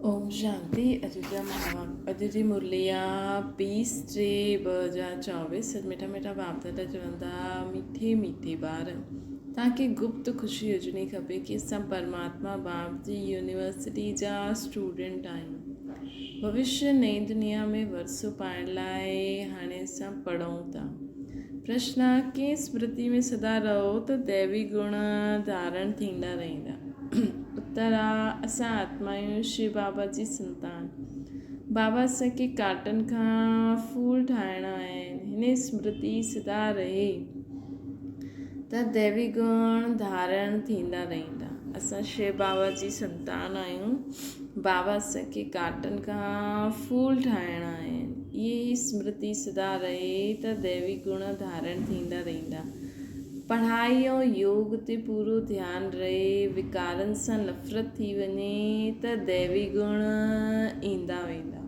ओम शांति। अदिति मुरलिया 20/3/2024। मिठा मिठा बाप दादा चवंदा मीठे मीठे ॿार तव्हांखे गुप्त ख़ुशी हुजणी खपे कि असां परमात्मा बाप जी यूनिवर्सिटी जा स्टूडेंट आहियूं। भविष्य नई दुनिया में वरसो पाइण लाइ हाणे असां पढ़ूं था। प्रश्न आहे कि स्मृति में सदा रहो त दैवी गुण धारण थींदा रहंदा। उत्तर आहे असां आत्मा आहियूं शिव बाबा जी संतान। बाबा असांखे काटन खां फूल ठाहिणा आहिनि। हिन स्मृति सदा रहे त दैवी गुण धारण थींदा रहंदा। असां शिव बाबा जी संतान आहियूं। बाबा असांखे काटन खां फूल ठाहिणा आहिनि। इहे स्मृति सदा रहे त दैवी गुण धारण थींदा रहंदा। पढ़ाई ऐं योग ते पूरो ध्यानु रहे, विकारनि सां नफ़रत थी वञे त दैवी गुण ईंदा वेंदा।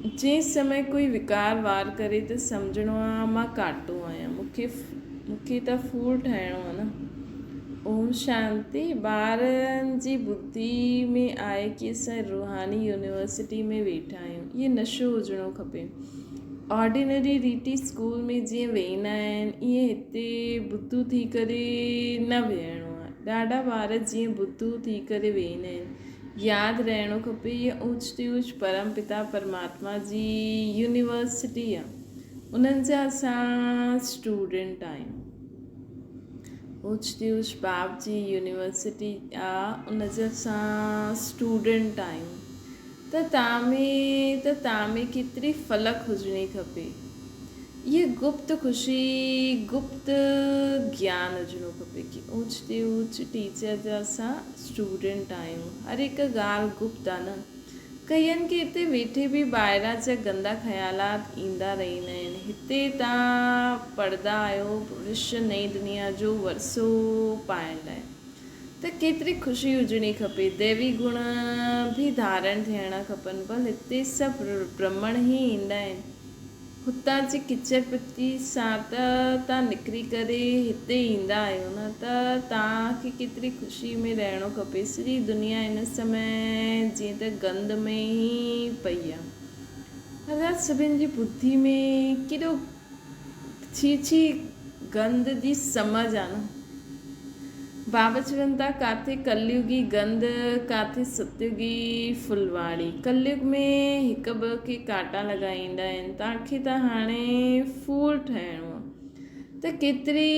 जंहिं समय कोई विकार वार करे त सम्झणो आहे मां काटो आहियां, मूंखे त फूल ठहिणो आहे न। ओम शांति। ॿारनि जी बुद्धि में आहे कि असां रूहानी यूनिवर्सिटी में वेठा आहियूं। इहे नशो हुजणो खपे। ऑर्डिनरी रीति स्कूल में जीअं वेहींदा आहिनि ईअं हिते बुद्धू थी करे न वेहणो आहे। ॾाढा ॿार जीअं बुद्धू थी करे वेहींदा आहिनि। यादि रहणो खपे इहा ऊच ते ऊच परम पिता परमात्मा जी यूनिवर्सिटी आहे। उन्हनि जा असां स्टूडेंट आहियूं। ऊच ते ऊच बाप जी यूनिवर्सिटी आहे, उन जा असां स्टूडेंट आहियूं। त तव्हां में केतिरी फ़लक हुजणी खपे। इहे गुप्त ख़ुशी, गुप्त ज्ञान हुजणो खपे कि ऊच ते ऊच टीचर जा असां स्टूडेंट आहियूं। हर हिकु ॻाल्हि गुप्त आहे न। कईअनि खे हिते वेठे बि ॿाहिरां जा गंदा ख़्यालात ईंदा रहंदा आहिनि। हिते तव्हां पढ़ंदा आहियो भविष्य नई दुनिया जो वरसो पाइण लाइ, त केतिरी ख़ुशी हुजणी खपे। दैवी गुण बि धारण थियणा खपनि। भले हिते सभु ब्रह्मण ई ईंदा आहिनि। हुतां जी किचर पिटी सां त तव्हां निकिरी करे हिते ईंदा आहियो न, त तव्हांखे केतिरी ख़ुशी में रहणो खपे। सॼी दुनिया हिन समय जीअं त गंद में ई पई आहे। अगरि सभिनि जी बुद्धि में केॾो छी गंद जी समझ आहे न। बाबा चवनि था काथे कलयुगी गंद, काथे सतयुगी फुलवाड़ी। कलयुग में हिकु ॿ खे कांटा लॻाईंदा आहिनि। तव्हांखे त हाणे फूल ठहिणो आहे, त केतिरी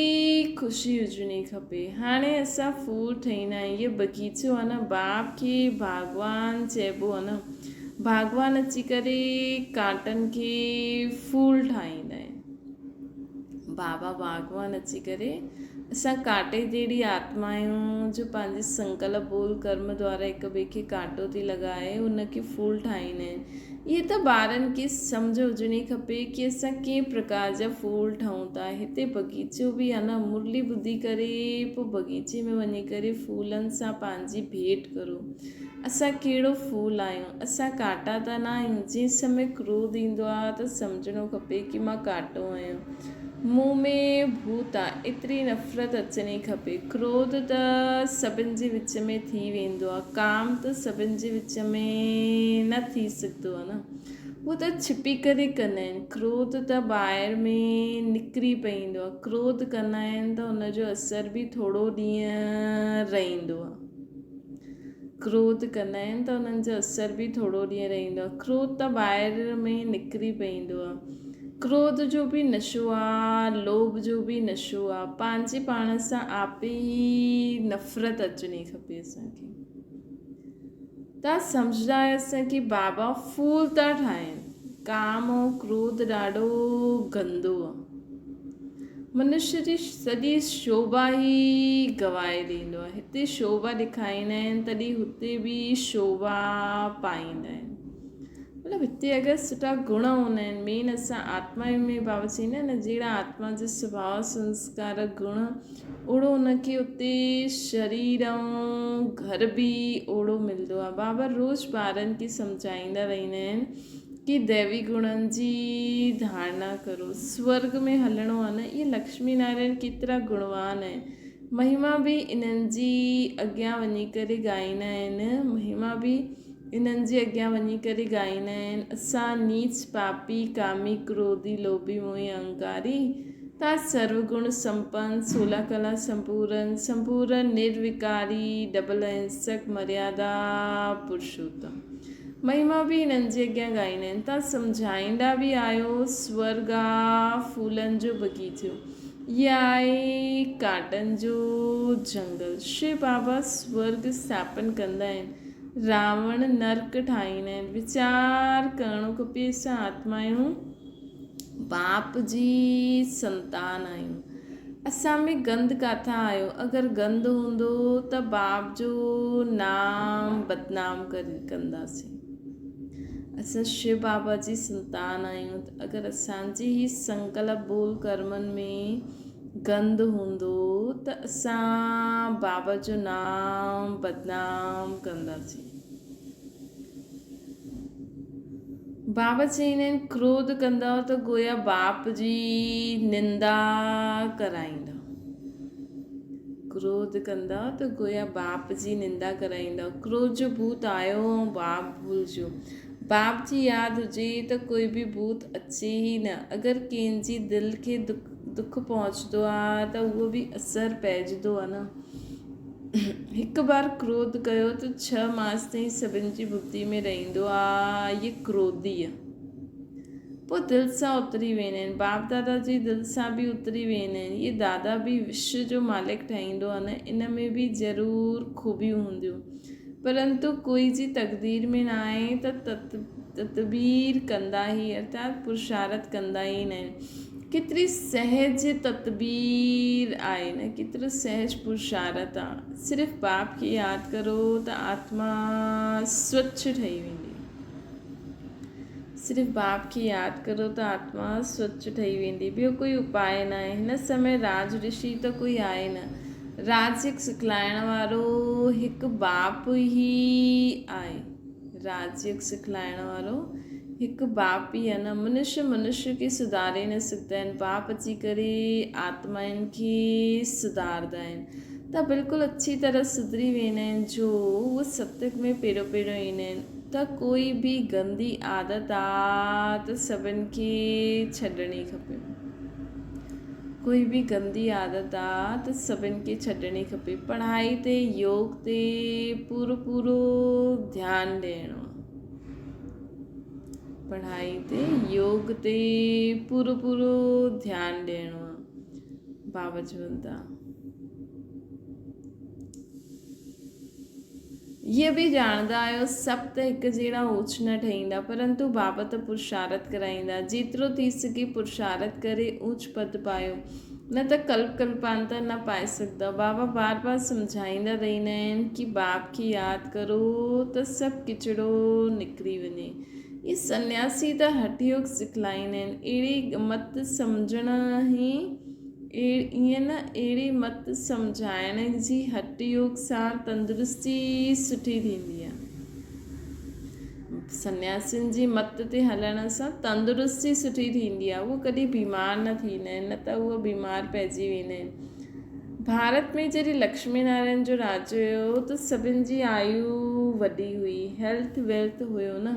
ख़ुशी हुजणी खपे। हाणे असां फूल ठहींदा आहियूं। इहो बगीचो आहे न, बाप खे भॻवान चइबो आहे न। भॻवान अची करे कांटनि खे फूल ठाहींदा आहिनि। बाबा भॻवान अची करे असां कांटे जहिड़ी आत्मा आहियूं जो पंहिंजे संकल्प बोल कर्म द्वारा हिक ॿिए खे कांटो थी लॻाए उनखे फूल ठाहींदा आहिनि। इहे त ॿारनि खे सम्झ हुजणी खपे कि असां कंहिं प्रकार जा फूल ठहूं था। हिते बगीचो बि आहे न। मुरली ॿुधी करे पोइ बगीचे में वञी करे फूलनि सां पंहिंजी भेंट करो। असां कहिड़ो फूल आहियूं, असां कांटा त न आहियूं। जंहिं समय क्रोध ईंदो आहे त सम्झणो खपे कि मां कांटो आहियां, मुंहुं में भूत आहे, एतिरी नफ़रत अचणी खपे। क्रोध त सभिनि जे विच में थी वेंदो आहे। काम त सभिनि जे विच में न थी सघंदो आहे न। उहो त छिपी करे कंदा आहिनि। क्रोध त ॿाहिरि में निकिरी पवंदो आहे। क्रोध कंदा आहिनि त उनजो असर बि थोरो ॾींहं रहंदो आहे। क्रोध कंदा आहिनि त उन्हनि जो असर बि थोरो ॾींहं रहंदो आहे। क्रोध त ॿाहिरि में निकिरी पवंदो आहे। क्रोध जो बि नशो आहे, लोभ जो बि नशो आहे। पंहिंजे पाण सां आपे ई नफ़रत अचणी खपे असांखे। तव्हां सम्झंदा आहियो कि बाबा फूल था ठाहिनि। काम ऐं क्रोध ॾाढो गंदो आहे। मनुष्य जी सॼी शोभा ई गवाए ॾींदो आहे। हिते शोभा ॾेखारींदा आहिनि तॾहिं हुते बि शोभा पाईंदा आहिनि। मतिलबु हिते अगरि सुठा गुण हूंदा आहिनि। मेन असां आत्मा में बाबा चईंदा आहिनि न, जहिड़ा आत्मा जे स्वभाव संस्कार गुण ओड़ो उनखे उते शरीर ऐं घर बि ओड़ो मिलंदो आहे। बाबा रोज़ु ॿारनि खे सम्झाईंदा रहंदा आहिनि कि दैवी गुणनि जी धारणा करो। स्वर्ग में हलणो आहे न। इहे लक्ष्मी नारायण केतिरा गुणवान आहिनि। महिमा बि इन्हनि जी अॻियां वञी करे ॻाईंदा आहिनि। महिमा बि इन्हनि जे अॻियां वञी करे ॻाईंदा आहिनि। असां नीच पापी कामी क्रोधी लोभी मोही अहंकारी ता सर्वगुण संपन्न 16 कला संपूर्ण निर्विकारी डबल अहिंसक मर्यादा पुरुषोत्तम। महिमा बि हिननि जे अॻियां ॻाईंदा आहिनि। तव्हां सम्झाईंदा बि आहियो स्वर्ग आहे फूलनि जो बगीचो, इहा आहे काटनि जो जंगल। शिव बाबा स्वर्ग स्थापन कंदा आहिनि, रावण नर्क ठाहींदा आहिनि। वीचार करिणो खपे, असां आत्मा आहियूं, बाप जी संतान आहियूं। असां में गंद किथां आयो? अगरि गंद हूंदो त बाप जो नाम बदनाम कंदासीं। असां शिव बाबा जी संतान आहियूं। अगरि असांजी ही संकल्प बोल कर्मनि में गंद हूंदो त असां बाबा जो नाम बदनाम कंदासीं। बाबा चईंदा आहिनि क्रोध कंदव त गोया बाप जी निंदा कराईंदा। क्रोध कंदा त गोया बाप जी निंदा कराईंदा। क्रोध जो भूत आयो ऐं बाप भुलिजो। बाप जी यादि हुजे त कोई बि भूत अचे ई न। अगरि कंहिंजी दिलि खे दुख पहुचंदो आहे त उहो बि असरु पइजंदो आहे न। हिकु बार क्रोध कयो त 6 मास ताईं सभिनि जी बुद्धि में रहंदो आहे, इहे क्रोधी आहे। पोइ दिलि सां उतरी वेंदा आहिनि, बाप दादा जी दिलि सां बि उतरी वेंदा आहिनि। इहे दादा बि विश्व जो मालिक ठाहींदो आहे न, इन में बि ज़रूरु ख़ूबियूं हूंदियूं, परंतु कोई जी तक़दीर में न आहे त तदबीर कंदा ई, अर्थात पुरुषार्थ कंदा ई न आहिनि। केतिरी सहज तदबीर आहे न, केतिरो सहज पुरुषार्थ आहे। सिर्फ़ु बाप खे यादि करो त आत्मा स्वच्छ ठही वेंदी। सिर्फ़ु बाप खे यादि करो त आत्मा स्वच्छ ठही वेंदी। ॿियो कोई उपाय न आहे। हिन समय राज ऋषि त कोई आहे न, राज्य सिखलाइण वारो हिकु बाप ई आहे। राज्य सिखलाइण वारो हिकु बाप ई आहे न। मनुष्य खे सुधारे न सघंदा आहिनि, बाप अची करे आत्माउनि खे सुधारंदा आहिनि त बिल्कुलु अच्छी तरह सुधरी वेंदा आहिनि। जो उहे सत्संग में पहिरियों ईंदा आहिनि त कोई बि गंदी आदत आहे त सभिनि खे छॾणी खपे। कोई बि गंदी आदत आहे त सभिनि खे छॾणी खपे। पढ़ाई ते योग ते पूरो ध्यानु ॾियणो। पढ़ाई ते योग ते पूरो ध्यानु ॾियणो आहे। बाबा चवंदा ये बि ॼाणंदा आहियो सभु त हिकु जहिड़ा ओछ न ठहींदा, परंतु बाबा त पुरुषार्थ कराईंदा। जेतिरो थी सघे पुरुषार्थ करे ऊच पद पायो, न त कल्पांतर न पाए सघंदा। बाबा बार सम्झाईंदा रहंदा आहिनि कि बाप खे यादि करो त सभु किचिड़ो निकिरी वञे। ये सन्यासी त हठयोग सिखलाईंदा आहिनि। अहिड़ी मत सम्झण ई ईअं न, अहिड़ी मत सम्झाइण जी हठ योग सां तंदुरुस्ती सुठी थींदी आहे। सन्यासियुनि जी मत ते हलण सां तंदुरुस्ती सुठी थींदी आहे। उहो कॾहिं बीमार न थींदा आहिनि, न त उहो बीमार पइजी वेंदा आहिनि। भारत में जॾहिं लक्ष्मी नारायण जो राज हुयो त सभिनि जी आयु वॾी हुई, हेल्थ वेल्थ हुयो न।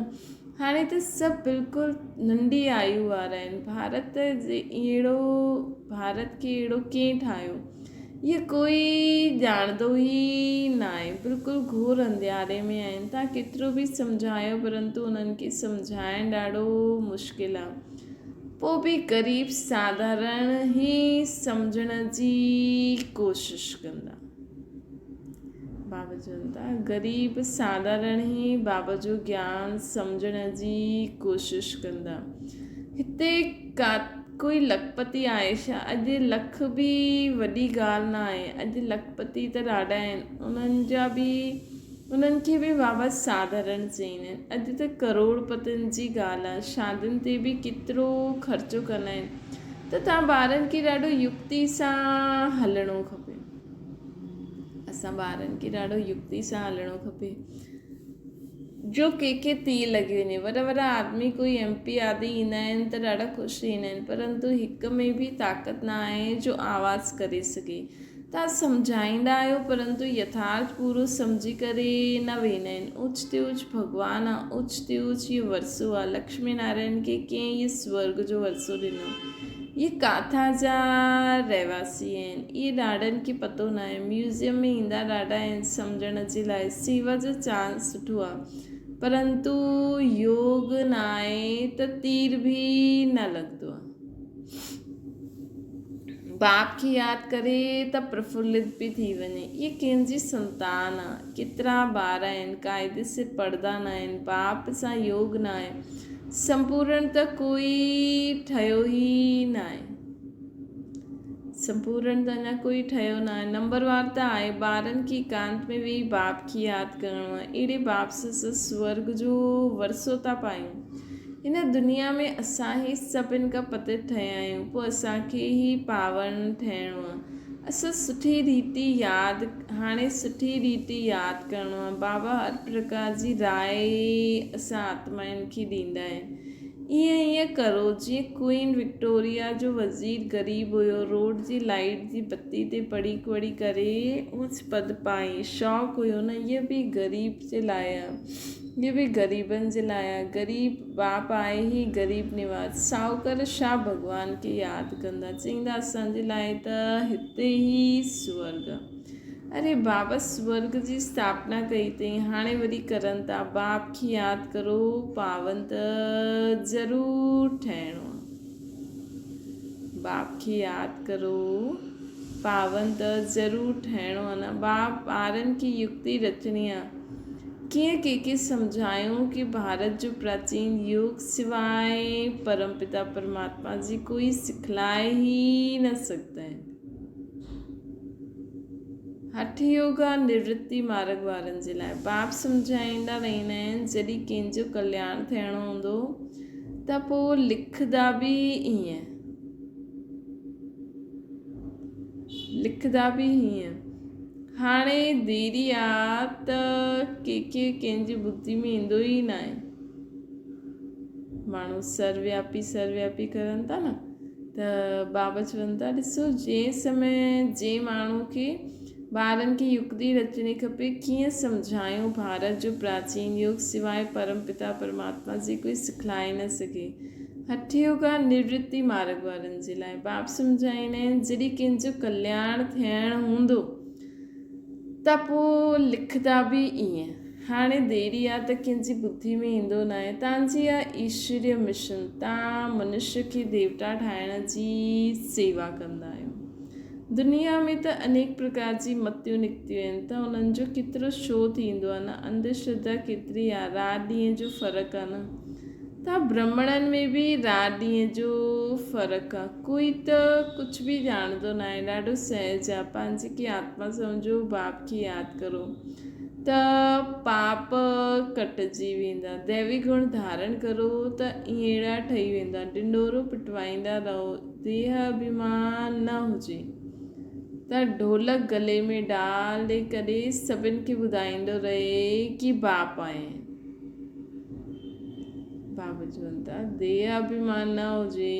हाणे त सभु बिल्कुलु नंढी आयु वारा आहिनि। भारत खे अहिड़ो कंहिं ठाहियो? इहे कोई ॼाणंदो ई न आहे। बिल्कुलु घोर अंधियारे में आहिनि। तव्हां केतिरो बि सम्झायो, परंतु उन्हनि खे सम्झाइणु ॾाढो मुश्किल आहे। पोइ बि ग़रीब साधारण ई सम्झण जी कोशिशि कंदा। बाबा चवनि था ग़रीब साधारण ई बाबा जो ज्ञान सम्झण जी कोशिशि कंदा। हिते कोई लखपति आहे छा? अॼु लख बि वॾी ॻाल्हि न आहे। अॼु लखपति त ॾाढा आहिनि, उन्हनि खे बि बाबा साधारण चईंदा आहिनि। अॼु त करोड़पतियुनि जी ॻाल्हि आहे। शादियुनि ते बि केतिरो ख़र्चो कंदा आहिनि। त तव्हां ॿारनि खे ॾाढो युक्ति सां हलणो खपे। असां ॿारनि खे ॾाढो युक्ति सां हलणो खपे जो कंहिंखे तीर लॻी वञे। वॾा आदमी कोई MP आदि ईंदा आहिनि त ॾाढा ख़ुशि थींदा आहिनि, परंतु हिक में बि ताक़त न आहे जो आवाज़ करे सघे। तव्हां सम्झाईंदा आहियो परंतु यथार्थ पूरो सम्झी करे न वेंदा आहिनि। ऊच ते ऊच भॻवानु आहे, ऊच ते ऊच इहो वरसो आहे। लक्ष्मी नारायण खे कंहिं इहे स्वर्ग जो वरसो ॾिनो। इहे काथा जा रहवासी आहिनि, इहे ॾाढनि खे पतो न आहे। म्यूज़ियम में ईंदा ॾाढा आहिनि सम्झण जे लाइ, सेवा जो चांस सुठो आहे, परंतु योग न आहे त तीर बि न लॻंदो आहे। बाप खे यादि करे त प्रफुल्लित बि थी वञे। इहे कंहिंजी संतान आहे, केतिरा ॿार आहिनि क़ाइदे से पढ़ंदा न आहिनि, बाप सां योग न आहे, संपूर्ण त कोई ठहियो ई न आहे, संपूर्ण त अञा कोई ठहियो न आहे। नंबरवार त आहे, ॿारनि खे एकांत में वेही बाप खे यादि करिणो आहे। अहिड़े बाप सां स्वर्ग जो वरसो था पायूं। हिन दुनिया में असां ई सभिनि खां पतित ठहिया आहियूं, पोइ असांखे ई पावन ठहिणो आहे। असां सुठी रीति यादि करिणो आहे। बाबा हर प्रकार जी राय असां आत्माउनि खे ॾींदा आहिनि। ईअं करो जीअं क्वीन विक्टोरिया जो वज़ीर ग़रीब हुयो, रोड जी लाइट जी बत्ती ते पढ़ी करे उस पद पाई। शौक़ु हुयो न, इहो बि ग़रीब जे लाइ आहे, इहो बि ग़रीबनि जे लाइ आहे। ग़रीब बाप आहे ई ग़रीब निवाज। साहूकार छा भॻवान खे यादि कंदा, चईंदा असांजे लाइ त हिते ई स्वर्ग आहे। अरे बाबा स्वर्ग जी स्थापना कई अथई, हाणे वरी करनि था। बाप खे यादि करो, पावन त ज़रूरु ठहिणो आहे। बाप खे यादि करो, पावन त ज़रूरु ठहिणो आहे न। बाप ॿारनि खे युक्ति रचणी आहे। कीअं कंहिंखे सम्झायूं कि भारत जो प्राचीन योग सिवाय परमपिता परमात्मा जी कोई सिखलाए ही न सघंदा आहिनि। हठ योगा निवृत्ति मार्ग वारनि जे लाइ बाप सम्झाईंदा रहंदा आहिनि। जॾहिं कंहिंजो कल्याण थियणो हूंदो त पोइ लिखंदा बि हीअं। हाणे देरी आहे त कंहिंखे कंहिंजी बुद्धि में ईंदो ई न आहे। माण्हू सर्वव्यापी करनि था न, त बाबा चवनि था ॾिसो जंहिं समय जंहिं माण्हू खे ॿारनि खे युक्ति रचणी खपे, कीअं सम्झायूं भारत जो प्राचीन योग सिवाय परमपिता परमात्मा जी कोई सिखलाए न सघे। हठ योगा निवृत्ति मार्ग वारनि जे लाइ बाप सम्झाईंदा आहिनि। जॾहिं कंहिंजो कल्याण थियणु हूंदो त पोइ लिखंदा बि ईअं। हाणे देरी आहे त कंहिंजी बुद्धि में ईंदो न आहे। तव्हांजी आहे ईश्वरीय मिशन, तव्हां मनुष्य खे देवता ठाहिण जी सेवा कंदा आहियो। दुनिया में त अनेक प्रकार जी मतियूं निकितियूं आहिनि, त उन्हनि जो केतिरो शो थींदो आहे न। अंधश्रद्धा केतिरी आहे, राति ॾींहं जो फ़र्क़ु आहे न। त ब्राह्मणनि में बि राति ॾींहं जो फ़र्क़ु आहे। कोई त कुझु बि ॼाणंदो न आहे, ॾाढो सहज आहे। पंहिंजी की आत्मा सम्झो, बाप खे यादि करो त पाप कटिजी वेंदा। दैवी गुण धारण करो त अहिड़ा ठही वेंदा। ढिंडोरो पिटवाईंदा रहो, देह अभिमान न हुजे त ढोलक गले में डाल ॾेई करे सभिनि खे ॿुधाईंदो रहे कि बाप आया आहिनि। बाबा चवनि था देह अभिमान न हुजे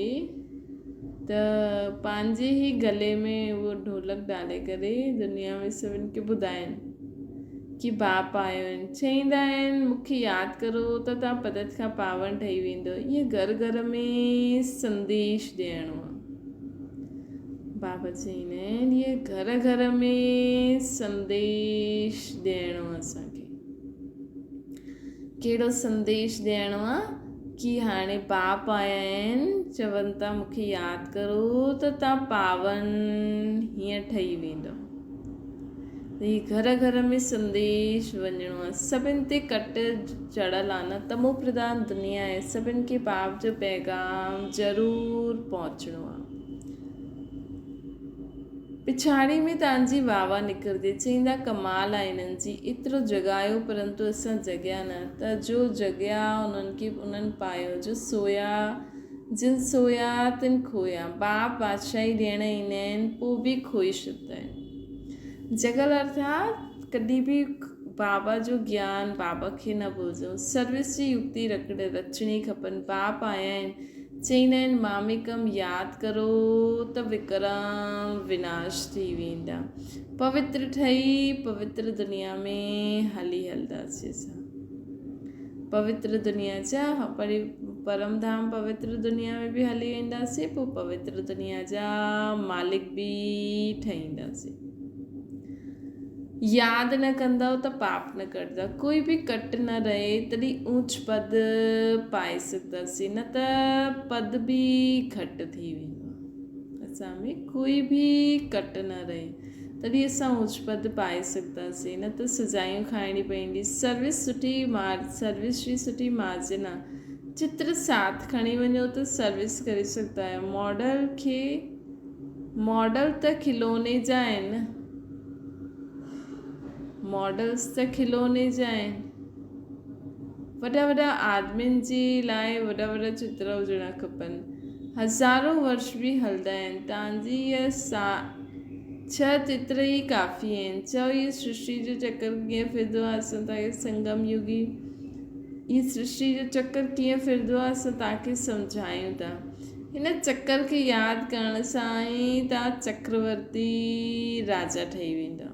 त पंहिंजे ई गले में उहो ढोलक डाले करे दुनिया में सभिनि खे ॿुधाइनि कि बाप आयो आहिनि। चईंदा आहिनि मूंखे यादि करो त तव्हां पदत खां पावन ठही वेंदो। इहे घर घर में संदेश ॾियणो आहे। बाबा चईंदा आहिनि इहे घर घर में संदेश ॾियणो आहे असांखे। कहिड़ो संदेश ॾियणो आहे कि हाणे बाप आया आहिनि, चवनि था मूंखे यादि करो त तव्हां पावन हीअं ठही वेंदो। हीअ घर घर में संदेश वञिणो आहे। सभिनि ते कट चढ़ियल आहे न, तमो प्रधान दुनिया आहे। सभिनि खे बाप जो पैगाम ज़रूरु पहुचणो आहे। पिछाड़ी में तव्हांजी वाह निकिरंदी। चईंदा कमाल आहे हिननि जी, एतिरो जॻायो परंतु असां जॻिया न। त जो जॻिया उन्हनि पायो, जो सोया जिन सोया तिन खोया। बाप बादशाही ॾियण ईंदा आहिनि, पोइ बि खोई छॾंदा आहिनि। जॻल अर्थात कॾहिं बि बाबा जो ज्ञान, बाबा खे न भुलिजो। सर्विस जी युक्ति रचणी खपनि। बाप आया आहिनि चईंदा आहिनि मामिकम यादि करो त विक्रम विनाश थी वेंदा। पवित्र ठही पवित्र दुनिया में हली हलंदासीं असां। पवित्र दुनिया जा परम धाम पवित्र दुनिया में बि हली वेंदासीं, पोइ पवित्र दुनिया जा मालिक बि ठहींदासीं। यादि न कंदव त पाप न करंदा, कोई बि कट न रहे तॾहिं ऊच पद पाए सघंदासीं, न त पद बि घटि थी वेंदो। असां में कोई बि कट न रहे तॾहिं असां ऊच पद पाए सघंदासीं, न त सजायूं खाइणी पवंदी। सर्विस जी सुठी मार्जिन आहे। चित्र साथ खणी वञो त सर्विस करे सघंदा आहियो। मॉडल त खिलोने जा आहिनि, मॉडल्स त खिलोने जा आहिनि। वॾा वॾा आदमियुनि जे लाइ वॾा वॾा चित्र हुजणा खपनि। हज़ारों वर्ष बि हलंदा आहिनि। तव्हांजी इहा 6 चित्र ई काफ़ी आहिनि। चओ इहा सृष्टि जो चक्कर कीअं फिरंदो आहे, असां तव्हांखे संगम युगी इहा सृष्टि जो चक्कर कीअं फिरंदो आहे असां तव्हांखे सम्झायूं था। हिन चक्कर खे यादि करण सां ई तव्हां चक्रवर्ती राजा ठही वेंदा।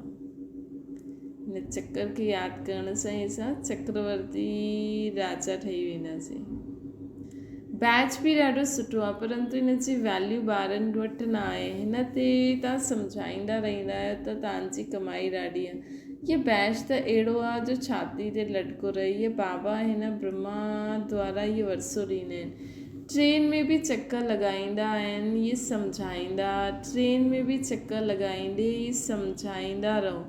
हिन चक्कर खे यादि करण सां ई असां चक्रवर्ती राजा ठही वेंदासीं। बैच बि ॾाढो सुठो आहे, परंतु हिन जी वैल्यू ॿारनि वटि न आहे। हिन ते तव्हां सम्झाईंदा रहंदा आहियो त तव्हांजी कमाई ॾाढी आहे। हीअ बैच त अहिड़ो आहे जो छाती ते लटको रहे। इहे बाबा हिन ब्रह्मा द्वारा इहे वरसो ॾींदा आहिनि। ट्रेन में बि चकर लॻाईंदा आहिनि, इहे सम्झाईंदा। ट्रेन में बि चकर लॻाईंदे इहे सम्झाईंदा रहो।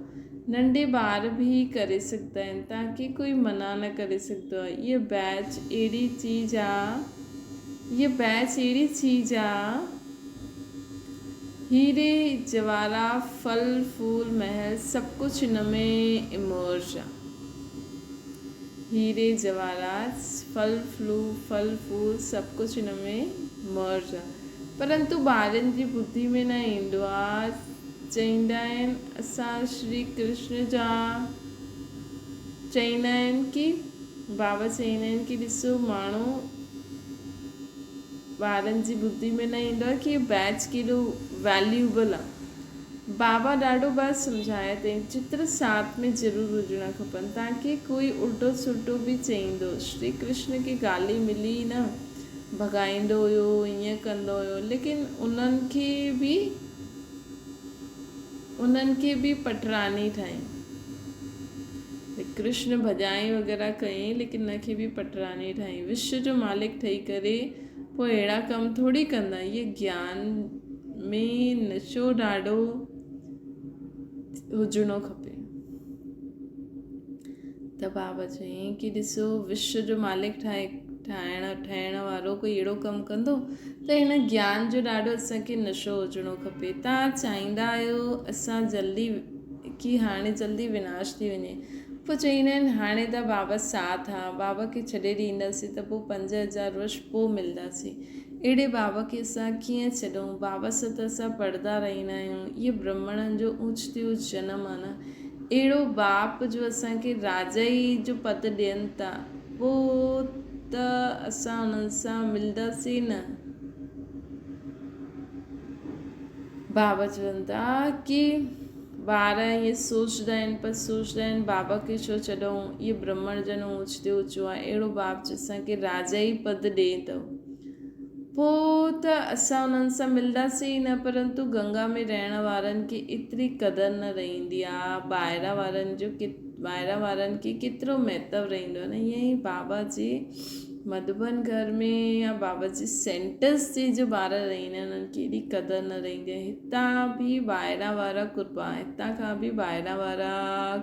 नंढे ॿार बि करे सघंदा आहिनि, तव्हांखे कोई मना न करे सघंदो आहे। इहा बैच अहिड़ी चीज़ आहे, हीरे जवाहरात फल फूल महल सभु कुझु हिन में इमर्ज आहे। हीरे जवाहरात फल फूल सभु कुझु हिन में मर्ज आहे, परंतु ॿारनि जी ॿुधी में न ईंदो आहे। चईंदा आहिनि असां श्री कृष्ण जा चईंदा आहिनि कि बाबा चईंदा आहिनि कि ॾिसो माण्हू ॿारनि जी ॿुधी में न ईंदो आहे कि बैच केॾो वैल्यूएबल आहे। बाबा ॾाढो बार सम्झाया अथई चित्र साथ में ज़रूरु हुजणा खपनि। तव्हांखे कोई उल्टो सुल्टो बि चईंदो, श्री कृष्ण खे गाली मिली न, भॻाईंदो हुयो, ईअं कंदो हुयो, लेकिन उन्हनि खे बि पटरानी ठाही। कृष्ण भॼाई वग़ैरह कयईं, लेकिन उनखे बि पटरानी ठाही। विश्व जो मालिक ठही करे पोइ अहिड़ा कम थोरी कंदा। इहे ज्ञान में नशो ॾाढो हुजणो खपे। त बाबा चयईं कि ॾिसो विश्व जो मालिक ठाहिण वारो कोई अहिड़ो कमु कंदो त हिन ज्ञान जो ॾाढो असांखे नशो हुजणो खपे। तव्हां चाहींदा आहियो असां हाणे जल्दी विनाश थी वञे, पोइ चईंदा आहिनि हाणे त बाबा साथ आहे, बाबा खे छॾे ॾींदासीं त पोइ 5000 वर्ष पोइ मिलंदासीं। अहिड़े बाबा खे असां कीअं छॾूं? बाबा सां त असां पढ़ंदा रहंदा आहियूं। इहे ब्राह्मणनि जो ऊच ते ऊच जनम आहे न। अहिड़ो बाप जो असांखे राजा ई जो पद ॾियनि था, पोइ त असां उन्हनि सां मिलंदासीं न। बाबा चवनि था कि ॿार ईअं सोचंदा आहिनि बाबा खे छो छॾूं, इहो ब्राह्मण जन ऊच ते ऊचो आहे। अहिड़ो बाप जो असांखे राजा ई पद ॾिए थो, पोइ त असां उन्हनि सां मिलंदासीं न। परंतु गंगा में रहण वारनि खे एतिरी क़दुरु न रहंदी आहे। ॿाहिरां वारनि खे केतिरो महत्व रहंदो आहे न। ईअं ई बाबा जे मधुबन घर में या बाबा जे सेंटर्स ते जो ॿार रहंदा आहिनि उन्हनि खे एॾी क़दुरु न रहंदी आहे। हितां खां बि ॿाहिरां वारा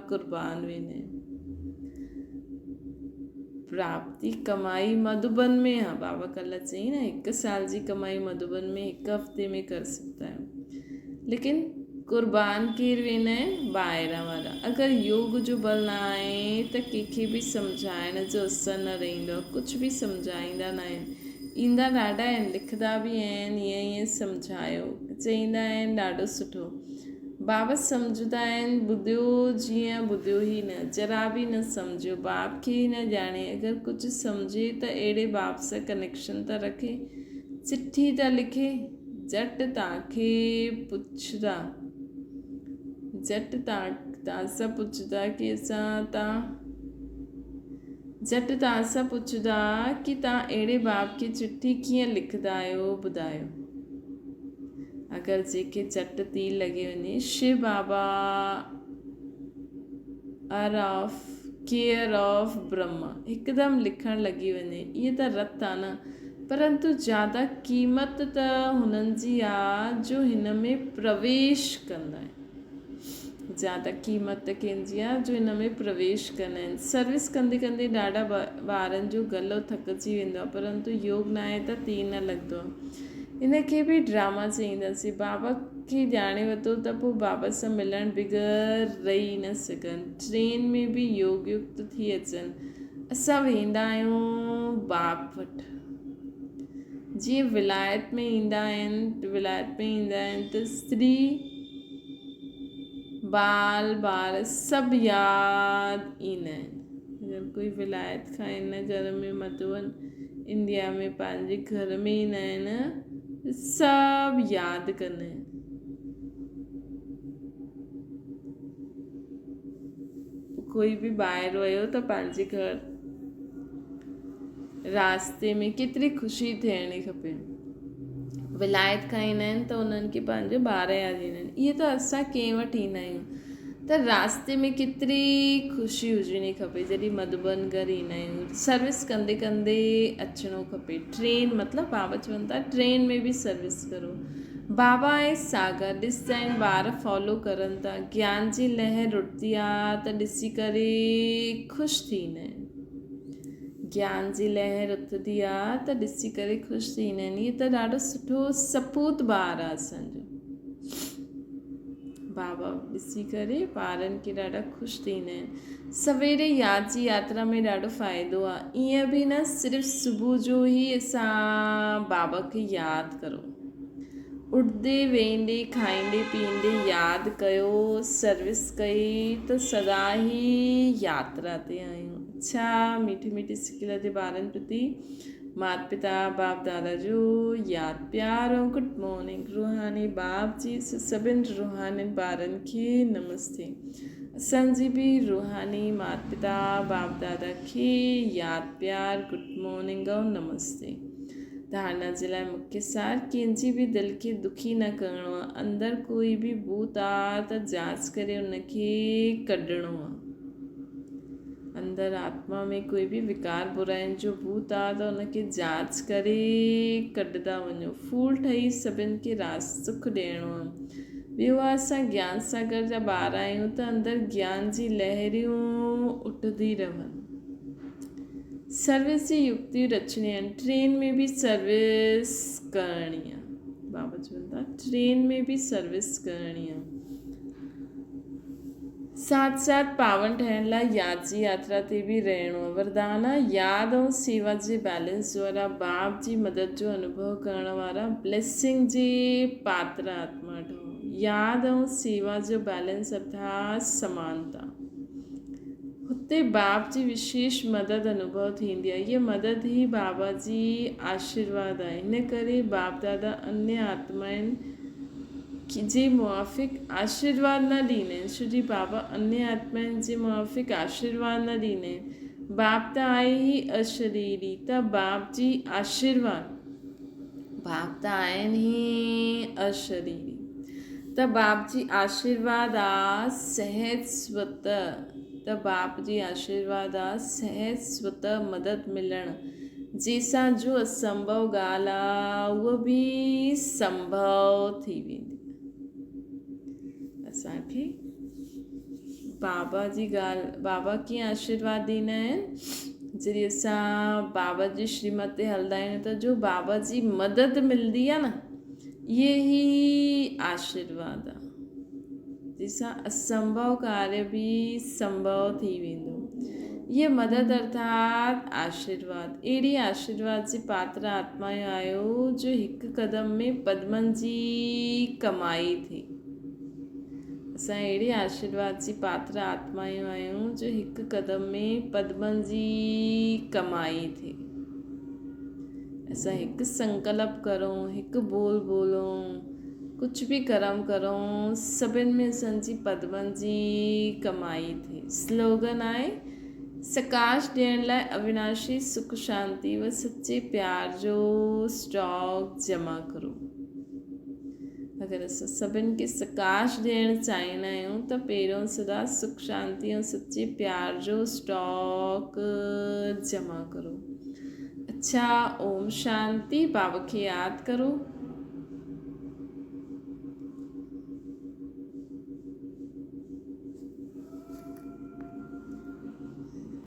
क़ुर्बान वेंदा आहिनि। प्राप्ति कमाई मधुबन में आहे। बाबा कल्ह चई न 1 साल जी कमाई मधुबन में 1 हफ़्ते में करे सघंदा आहियो, लेकिन क़ुर्बान केरु वेंदा आहिनि? ॿाहिरां वारा। अगरि योग जो बल न आहे त कंहिंखे बि सम्झाइण जो असरु न रहंदो आहे। कुझु बि सम्झाईंदा न आहिनि। ईंदा ॾाढा आहिनि, लिखंदा बि आहिनि ईअं सम्झायो, चईंदा आहिनि ॾाढो सुठो। बाबा सम्झंदा आहिनि ॿुधियो जीअं ॿुधियो ई न, जरा बि न सम्झियो, बाप खे ई न ॼाणे। अगरि कुझु सम्झे त अहिड़े बाप सां कनेक्शन था रखे चिट्ठी था लिखे, जट तव्हांखे पुछंदा, जट तव्हांसां पुछंदा कि जट तव्हांसां पुछंदा कि तव्हां अहिड़े बाप खे चिट्ठी कीअं लिखंदा आहियो, ॿुधायो। अगरि जेके जट थी लॻे वञे, शिव बाबा आर ऑफ केयर ऑफ ब्रह्मा हिकदमि लिखणु लॻी वञे, इहे त रत आहे न, परंतु ज़्यादा क़ीमत त हुननि जी आहे जो हिन में प्रवेश कंदा आहिनि। ज़्यादा क़ीमत कंहिंजी आहे जो हिन में प्रवेश कंदा आहिनि। सर्विस कंदे कंदे ॾाढा ॿारनि जो गलो थकिजी वेंदो आहे, परंतु योग न आहे त तीर न लॻंदो आहे। इन खे बि ड्रामा चईंदासीं। बाबा खे ॼाणे वरितो त पोइ बाबा सां मिलणु बग़ैर रही न सघनि, ट्रेन में बि योग युक्त थी अचनि। असां वेंदा आहियूं बाप वटि, जीअं विलायत में ईंदा आहिनि त स्त्री बाल ॿार सभु यादि ईंदा आहिनि। अगरि कोई विलायत खां इन घर में मधुबन इंडिया में पंहिंजे घर में ईंदा आहिनि, सभु यादि कंदा आहिनि। कोई बि ॿाहिरि वियो त पंहिंजे घर रास्ते में केतिरी ख़ुशी थियणी खपे। विलायत खां ईंदा आहिनि त उन्हनि खे पंहिंजो ॿार यादि ईंदा आहिनि। इहे त असां कंहिं वटि ईंदा आहियूं त रास्ते में केतिरी ख़ुशी हुजणी खपे। जॾहिं मधुबन घर ईंदा आहियूं, सर्विस कंदे कंदे अचिणो खपे। ट्रेन मतिलबु बाबा चवनि था ट्रेन में बि सर्विस करो। बाबा ऐं सागर ॾिसंदा आहिनि ॿार फॉलो करनि था, ज्ञान जी लहर उठंदी आहे त ॾिसी करे ख़ुशि थींदा आहिनि। ज्ञान जी लहर उथंदी आहे त ॾिसी करे ख़ुशि थींदा आहिनि। इहे त ॾाढो सुठो सपूत ॿार आहे असांजो। बाबा ॾिसी करे ॿारनि खे ॾाढा ख़ुशि थींदा आहिनि। सवेरे यादि जी यात्रा में ॾाढो फ़ाइदो आहे। ईअं बि न सिर्फ़ु सुबुह जो ई असां बाबा खे यादि करो, उठंदे वेंदे खाईंदे पीअंदे यादि कयो, सर्विस कई त सदा ई यात्रा ते आहियूं। छा मीठी मीठी सिकिल ते ॿारनि प्रति माता पिता बाप दादा जो यादि प्यार ऐं गुड मॉर्निंग। रूहानी बाप जी सभिनि रूहानी ॿारनि खे नमस्ते। असांजी बि रूहानी माता पिता बाप दादा खे यादि प्यार गुड मॉर्निंग ऐं नमस्ते। धारणा जे लाइ मुख्य सार, कंहिंजी बि दिलि खे दुखी न करिणो आहे। अंदरि कोई बि भूत आहे त जांच करे उनखे कढणो आहे। अंदरि आत्मा में कोई बि विकार बुराइनि जो भूत आहे त उनखे जांच करे कढंदा वञो। फूल ठही सभिनि खे रास सुख ॾियणो आहे। ॿियो आहे असां ज्ञान सागर जा ॿार आहियूं त अंदरि ज्ञान जी लहरियूं उठंदी रहनि। सर्विस जी युक्तियूं रचणी आहिनि। ट्रेन में बि सर्विस करणी आहे। बाबा चवनि था ट्रेन में बि सर्विस करणी आहे। साथ साथ पावन ठहिण लाइ यादि जी यात्रा ते बि रहणो आहे। वरदान यादि ऐं सेवा जे बैलेंस वारा, बाप जी मदद जो अनुभव करण वारा, ब्लेसिंग जे पात्र आत्मा ठहो। यादि ऐं सेवा जो बैलेंस अर्थात समानता, हुते बाप जी विशेष मदद अनुभव थींदी आहे। हीअ मदद ई बाबा जी आशीर्वाद आहे। हिन करे बाप दादा अन्य आत्माउनि जे मुआफ़िक़ आशीर्वाद न ॾींदा आहिनि। छोजी बाबा अन्य आत्माउनि जे मुआफ़िक़ आशीर्वाद न ॾींदा आहिनि। बाप त आहे ई अशरीरी, त बाप जी आशीर्वाद, बाप त आहिनि ई अशरीरी, त बाप जी आशीर्वाद आहे सहज स्वत, त बाप जी आशीर्वाद आहे सहज स्वत मदद मिलणु, जंहिंसां जो असंभव ॻाल्हि आहे उहा बि संभव थी वेंदी। असांखे बाबा जी ॻाल्हि, बाबा कीअं आशीर्वाद ॾींदा आहिनि। जॾहिं असां बाबा जी श्रीमत ते हलंदा आहियूं त जो बाबा जी मदद मिलंदी आहे न, इहे ई आशीर्वाद आहे, जंहिंसां असंभव कार्य बि संभव थी वेंदो। इहे मदद अर्थात आशीर्वाद। अहिड़ी आशीर्वाद जे पात्र आत्माऊं आहियो जो हिकु क़दम में पद्मनि जी कमाई थिए। असां अहिड़े आशीर्वाद जी पात्र आत्माऊं आहियूं जो हिकु क़दम में पद्मनि जी कमाई थिए। असां हिकु संकल्प करूं, हिकु बोल बोलूं, कुझु बि कर्म करूं, सभिनि में असांजी पदमनि जी कमाई थिए। स्लोगन आहे सकाश ॾियण लाइ अविनाशी सुख शांति व सचे प्यार जो स्टॉक जमा करो। अगरि असां सभिनि खे सकाश ॾियणु चाहींदा आहियूं त पहिरियों सदा सुख शांति ऐं सचे प्यार जो स्टॉक जमा करो। अच्छा, ओम शांति। बाबा खे यादि करो।